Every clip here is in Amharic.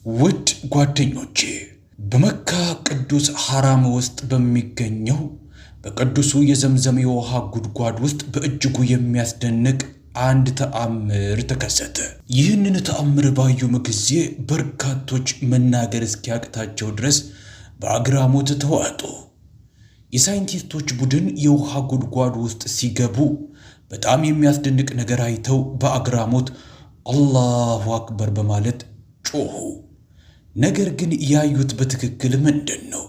ውድ ጓደኞቼ በመካ ቅዱስ ሐራም ውስጥ በሚገኘው በቅዱሱ የዘምዘም የውሃ ጉድጓድ ውስጥ በእጅጉ የሚያስደንቅ አንድ ተአምር ተከሰተ። ይህንን ተአምር ባዩም ጊዜ በርካቶች መናገር እስኪያቅታቸው ድረስ በአግራሞት ተዋጡ። የሳይንቲስቶች ቡድን የውሃ ጉድጓድ ውስጥ ሲገቡ በጣም የሚያስደንቅ ነገር አይተው በአግራሞት አላሁ አክበር በማለት ጮኹ። ነገር ግን ያዩት በትክክል ምንድን ነው?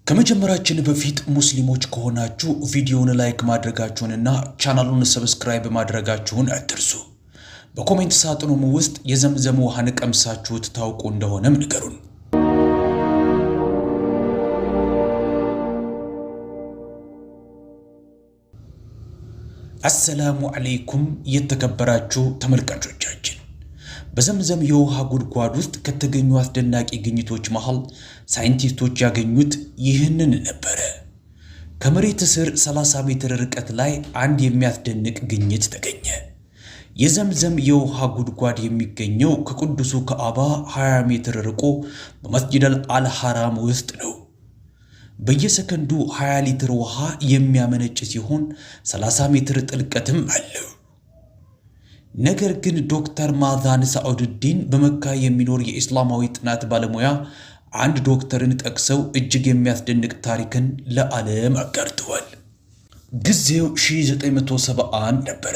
ከመጀመራችን በፊት ሙስሊሞች ከሆናችሁ ቪዲዮውን ላይክ ማድረጋችሁንና ቻናሉን ሰብስክራይብ ማድረጋችሁን አትርሱ። በኮሜንት ሳጥኑም ውስጥ የዘምዘም ውሃን ቀምሳችሁት ታውቁ እንደሆነም ንገሩን። አሰላሙ አለይኩም የተከበራችሁ ተመልካቾቻችን፣ በዘምዘም የውሃ ጉድጓድ ውስጥ ከተገኙ አስደናቂ ግኝቶች መሃል ሳይንቲስቶች ያገኙት ይህንን ነበረ። ከመሬት ስር 30 ሜትር ርቀት ላይ አንድ የሚያስደንቅ ግኝት ተገኘ። የዘምዘም የውሃ ጉድጓድ የሚገኘው ከቅዱሱ ከአባ 20 ሜትር ርቆ በመስጂድ አልሐራም ውስጥ ነው። በየሰከንዱ 20 ሊትር ውሃ የሚያመነጭ ሲሆን 30 ሜትር ጥልቀትም አለው። ነገር ግን ዶክተር ማዛን ሳዑድዲን በመካ የሚኖር የኢስላማዊ ጥናት ባለሙያ አንድ ዶክተርን ጠቅሰው እጅግ የሚያስደንቅ ታሪክን ለዓለም አጋርተዋል። ጊዜው 1971 ነበረ።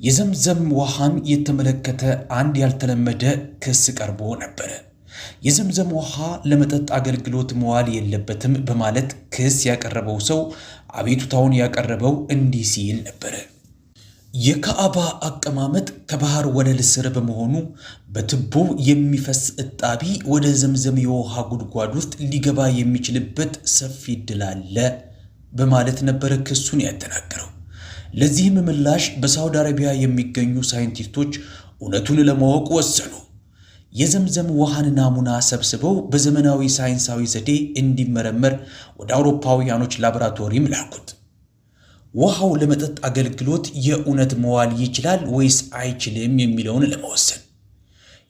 የዘምዘም ውሃን የተመለከተ አንድ ያልተለመደ ክስ ቀርቦ ነበረ። የዘምዘም ውሃ ለመጠጥ አገልግሎት መዋል የለበትም በማለት ክስ ያቀረበው ሰው አቤቱታውን ያቀረበው እንዲህ ሲል ነበረ። የካዕባ አቀማመጥ ከባህር ወለል ስር በመሆኑ በቱቦ የሚፈስ እጣቢ ወደ ዘምዘም የውሃ ጉድጓድ ውስጥ ሊገባ የሚችልበት ሰፊ ዕድል አለ በማለት ነበረ ክሱን ያጠናከረው። ለዚህም ምላሽ በሳውዲ አረቢያ የሚገኙ ሳይንቲስቶች እውነቱን ለማወቅ ወሰኑ። የዘምዘም ውሃን ናሙና ሰብስበው በዘመናዊ ሳይንሳዊ ዘዴ እንዲመረመር ወደ አውሮፓውያኖች ላቦራቶሪም ላኩት። ውሃው ለመጠጥ አገልግሎት የእውነት መዋል ይችላል ወይስ አይችልም የሚለውን ለመወሰን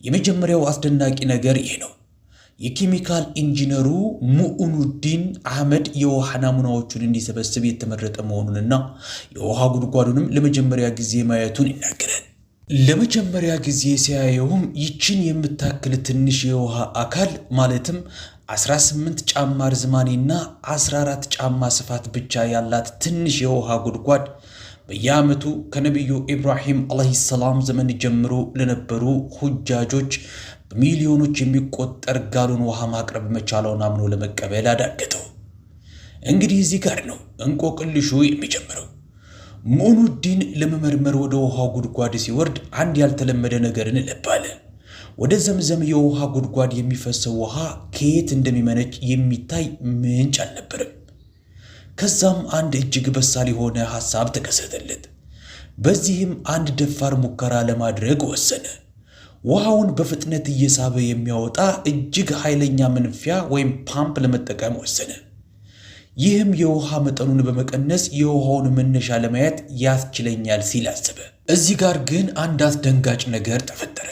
የመጀመሪያው አስደናቂ ነገር ይህ ነው። የኬሚካል ኢንጂነሩ ሙኡኑዲን አህመድ የውሃ ናሙናዎቹን እንዲሰበስብ የተመረጠ መሆኑንና የውሃ ጉድጓዱንም ለመጀመሪያ ጊዜ ማየቱን ይናገራል። ለመጀመሪያ ጊዜ ሲያየውም ይችን የምታክል ትንሽ የውሃ አካል ማለትም 18 ጫማ ርዝማኔና 14 ጫማ ስፋት ብቻ ያላት ትንሽ የውሃ ጉድጓድ በየዓመቱ ከነቢዩ ኢብራሂም ዓለይሂ ሰላም ዘመን ጀምሮ ለነበሩ ሁጃጆች በሚሊዮኖች የሚቆጠር ጋሎን ውሃ ማቅረብ መቻለውን አምኖ ለመቀበል አዳገተው። እንግዲህ እዚህ ጋር ነው እንቆቅልሹ የሚጀምረው። ሙኡኑዲን ለመመርመር ወደ ውሃው ጉድጓድ ሲወርድ አንድ ያልተለመደ ነገርን ለባለ። ወደ ዘምዘም የውሃ ጉድጓድ የሚፈሰው ውሃ ከየት እንደሚመነጭ የሚታይ ምንጭ አልነበረም። ከዛም አንድ እጅግ በሳል የሆነ ሐሳብ ተከሰተለት። በዚህም አንድ ደፋር ሙከራ ለማድረግ ወሰነ። ውሃውን በፍጥነት እየሳበ የሚያወጣ እጅግ ኃይለኛ መንፊያ ወይም ፓምፕ ለመጠቀም ወሰነ። ይህም የውሃ መጠኑን በመቀነስ የውሃውን መነሻ ለማየት ያስችለኛል ሲል አሰበ። እዚህ ጋር ግን አንድ አስደንጋጭ ነገር ተፈጠረ።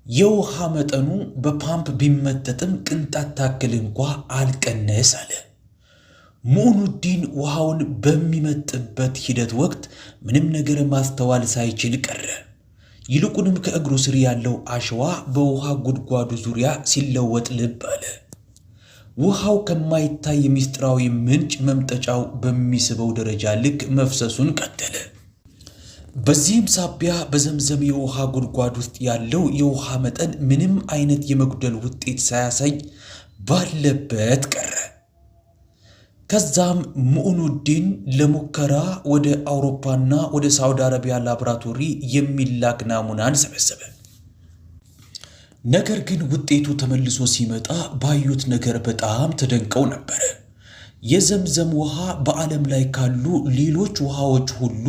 የውሃ መጠኑ በፓምፕ ቢመጠጥም ቅንጣት ታክል እንኳ አልቀነስ አለ። ሙኡኑዲን ውሃውን በሚመጥበት ሂደት ወቅት ምንም ነገር ማስተዋል ሳይችል ቀረ። ይልቁንም ከእግሩ ስር ያለው አሸዋ በውሃ ጉድጓዱ ዙሪያ ሲለወጥ ልብ አለ። ውሃው ከማይታይ ምስጢራዊ ምንጭ መምጠጫው በሚስበው ደረጃ ልክ መፍሰሱን ቀጠለ። በዚህም ሳቢያ በዘምዘም የውሃ ጉድጓድ ውስጥ ያለው የውሃ መጠን ምንም አይነት የመጉደል ውጤት ሳያሳይ ባለበት ቀረ። ከዛም ሙኡኑዲን ለሙከራ ወደ አውሮፓና ወደ ሳውዲ አረቢያ ላቦራቶሪ የሚላክ ናሙናን ሰበሰበ። ነገር ግን ውጤቱ ተመልሶ ሲመጣ ባዩት ነገር በጣም ተደንቀው ነበረ። የዘምዘም ውሃ በዓለም ላይ ካሉ ሌሎች ውሃዎች ሁሉ